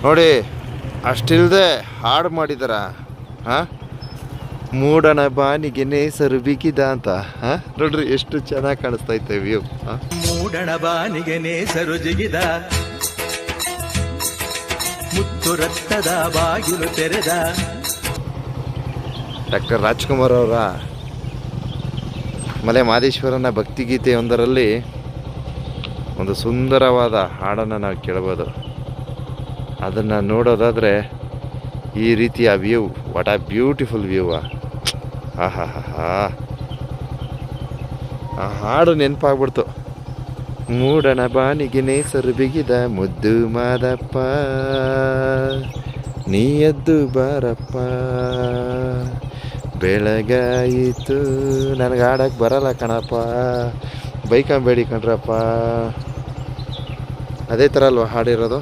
ನೋಡಿ, ಅಷ್ಟಿಲ್ಲದೆ ಹಾಡು ಮಾಡಿದಾರ. ಹಾಂ, ಮೂಡಣ ಬಾನಿಗೆ ನೇಸರು ಬಿಗಿದ ಅಂತ. ಹಾಂ, ನೋಡ್ರಿ ಎಷ್ಟು ಚೆನ್ನಾಗಿ ಕಾಣಿಸ್ತೈತೆ ವ್ಯೂ. ಮೂಡಣ ಬಾನಿಗೆ ನೇಸರು ಜಿಗಿದ, ಮುತ್ತು ರಕ್ತದ ಬಾಗಿಲು ತೆರೆದ. ಡಾಕ್ಟರ್ ರಾಜ್ಕುಮಾರ್ ಅವರ ಮಲೆ ಮಾದೇಶ್ವರನ ಭಕ್ತಿಗೀತೆಯೊಂದರಲ್ಲಿ ಒಂದು ಸುಂದರವಾದ ಹಾಡನ್ನು ನಾವು ಕೇಳ್ಬೋದು. ಅದನ್ನು ನೋಡೋದಾದರೆ ಈ ರೀತಿಯ ವ್ಯೂ, ವಾಟ್ ಆ ಬ್ಯೂಟಿಫುಲ್ ವ್ಯೂ. ಹಾ ಆ ಹಾಡು ನೆನಪಾಗ್ಬಿಡ್ತು. ಮೂಡಣ ಬಾನಿಗೆ ನೇಸರು ಬಿಗಿದ ಮುದ್ದು ಮಾದಪ್ಪ, ನೀ ಎದ್ದು ಬಾರಪ್ಪ, ಬೆಳಗಾಯಿತು. ನನಗೆ ಆಡಕ್ಕೆ ಬರಲ್ಲ ಕಣಪ್ಪ, ಬೈಕಂಬೇಡಿ ಕಣ್ರಪ್ಪ. ಅದೇ ಥರ ಅಲ್ವಾ ಹಾಡಿರೋದು.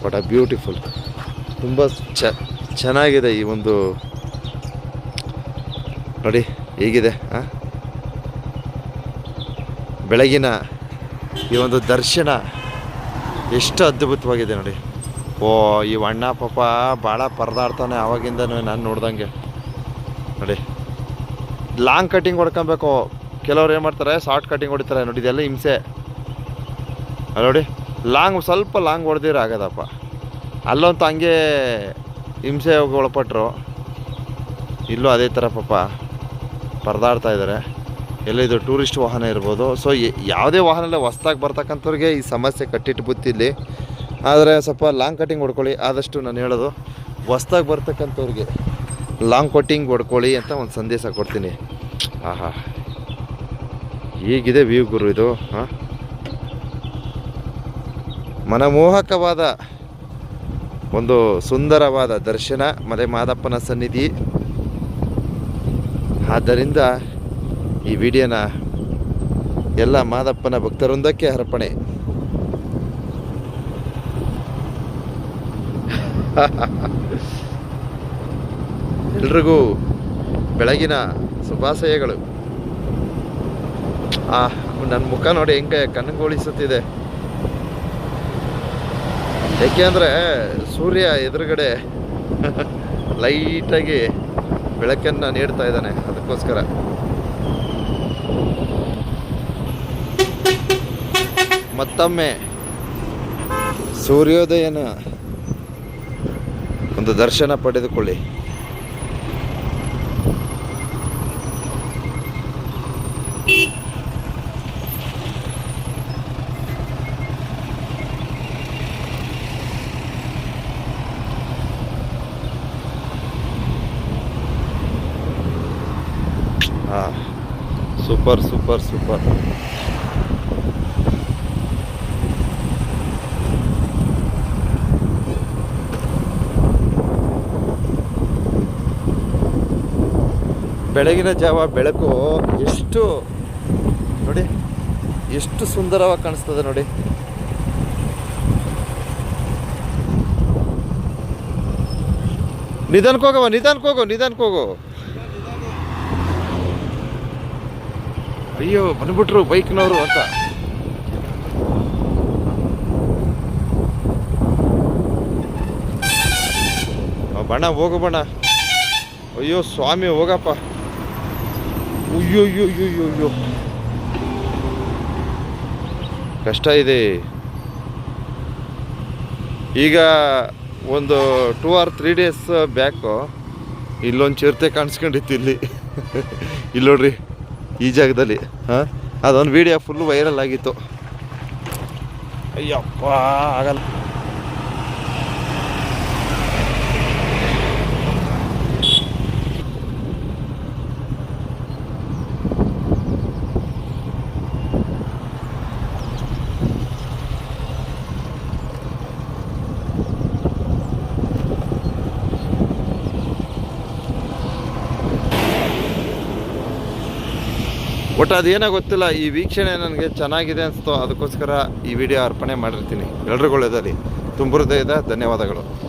ವಾಟ್ ಆ ಬ್ಯೂಟಿಫುಲ್. ತುಂಬ ಚೆನ್ನಾಗಿದೆ ಈ ಒಂದು, ನೋಡಿ ಹೇಗಿದೆ. ಬೆಳಗಿನ ಈ ಒಂದು ದರ್ಶನ ಎಷ್ಟು ಅದ್ಭುತವಾಗಿದೆ ನೋಡಿ. ಓ, ಈ ಅಣ್ಣ ಪಾಪ ಭಾಳ ಪರದಾಡ್ತಾನೆ ಆವಾಗಿಂದನೂ ನಾನು ನೋಡ್ದಂಗೆ. ನೋಡಿ, ಲಾಂಗ್ ಕಟ್ಟಿಂಗ್ ಹೊಡ್ಕೊಬೇಕು. ಕೆಲವ್ರು ಏನು ಮಾಡ್ತಾರೆ, ಶಾರ್ಟ್ ಕಟ್ಟಿಂಗ್ ಹೊಡಿತಾರೆ. ನೋಡಿ, ಇದೆಲ್ಲ ಹಿಂಸೆ. ನೋಡಿ, ಸ್ವಲ್ಪ ಲಾಂಗ್ ಹೊಡೆದಿರ ಆಗೋದಪ್ಪ. ಅಲ್ಲಂತೂ ಹಂಗೆ ಹಿಂಸೆ ಒಳಪಟ್ಟರು. ಇಲ್ಲೂ ಅದೇ ಥರ ಪಾಪ ಪರದಾಡ್ತಾ ಇದ್ದಾರೆ. ಎಲ್ಲ ಇದು ಟೂರಿಸ್ಟ್ ವಾಹನ ಇರ್ಬೋದು. ಸೊ ಯಾವುದೇ ವಾಹನ ಹೊಸ್ದಾಗಿ ಬರ್ತಕ್ಕಂಥವ್ರಿಗೆ ಈ ಸಮಸ್ಯೆ ಕಟ್ಟಿಟ್ಟು ಬುತ್ತಿಲ್ಲಿ. ಆದರೆ ಸ್ವಲ್ಪ ಲಾಂಗ್ ಕಟ್ಟಿಂಗ್ ಹೊಡ್ಕೊಳ್ಳಿ ಆದಷ್ಟು. ನಾನು ಹೇಳೋದು ಹೊಸ್ದಾಗಿ ಬರ್ತಕ್ಕಂಥವ್ರಿಗೆ ಲಾಂಗ್ ಕಟ್ಟಿಂಗ್ ಹೊಡ್ಕೊಳ್ಳಿ ಅಂತ ಒಂದು ಸಂದೇಶ ಕೊಡ್ತೀನಿ. ಆಹಾ, ಹೀಗಿದೆ ವ್ಯೂ ಗುರು ಇದು. ಮನಮೋಹಕವಾದ ಒಂದು ಸುಂದರವಾದ ದರ್ಶನ ಮಲೆ ಮಾದಪ್ಪನ ಸನ್ನಿಧಿ. ಆದ್ದರಿಂದ ಈ ವಿಡಿಯೋನ ಎಲ್ಲ ಮಾದಪ್ಪನ ಭಕ್ತವೃಂದಕ್ಕೆ ಅರ್ಪಣೆ. ಎಲ್ರಿಗೂ ಬೆಳಗಿನ ಶುಭಾಶಯಗಳು. ನನ್ನ ಮುಖ ನೋಡಿ ಹೆಂಗೆ ಕಣ್ಣುಗೊಳಿಸುತ್ತಿದೆ. ಏಕೆಂದರೆ ಸೂರ್ಯ ಎದುರುಗಡೆ ಲೈಟಾಗಿ ಬೆಳಕನ್ನು ನೀಡ್ತಾ ಇದ್ದಾನೆ, ಅದಕ್ಕೋಸ್ಕರ. ಮತ್ತೊಮ್ಮೆ ಸೂರ್ಯೋದಯನ ಒಂದು ದರ್ಶನ ಪಡೆದುಕೊಳ್ಳಿ. Super super super. ಬೆಳಗಿನ ಜಾವ ಬೆಳಕು ಎಷ್ಟು ನೋಡಿ, ಎಷ್ಟು ಸುಂದರವಾಗಿ ಕಾಣಿಸ್ತದೆ ನೋಡಿ. ನಿಧಾನಕ್ಕೆ ಹೋಗೋ. ಅಯ್ಯೋ, ಬಂದ್ಬಿಟ್ರು ಬೈಕ್ನವರು ಅಂತ. ಬಣ್ಣ ಹೋಗು ಬಣ್ಣ. ಅಯ್ಯೋ ಸ್ವಾಮಿ, ಹೋಗಪ್ಪ. ಅಯ್ಯೋ ಕಷ್ಟ ಇದೆ. ಈಗ ಒಂದು 2 or 3 days ಬ್ಯಾಕು ಇಲ್ಲೊಂದು ಚಿರತೆ ಕಾಣಿಸ್ಕೊಂಡಿತ್ತು ಇಲ್ಲಿ. ಇಲ್ಲಿ ನೋಡ್ರಿ, ಈ ಜಾಗದಲ್ಲಿ. ಅದೊಂದು ವಿಡಿಯೋ ಫುಲ್ ವೈರಲ್ ಆಗಿತ್ತು. ಅಯ್ಯಪ್ಪ, ಆಗಲ್ಲ. ಒಟ್ಟು ಅದೇನೋ ಗೊತ್ತಿಲ್ಲ, ಈ ವೀಕ್ಷಣೆ ನನಗೆ ಚೆನ್ನಾಗಿದೆ ಅನಿಸ್ತು. ಅದಕ್ಕೋಸ್ಕರ ಈ ವಿಡಿಯೋ ಅರ್ಪಣೆ ಮಾಡಿರ್ತೀನಿ. ಎಲ್ರಿಗೂ ಒಳ್ಳೆಯದಾಗಲಿ. ತುಂಬ ಹೃದಯದ ಧನ್ಯವಾದಗಳು.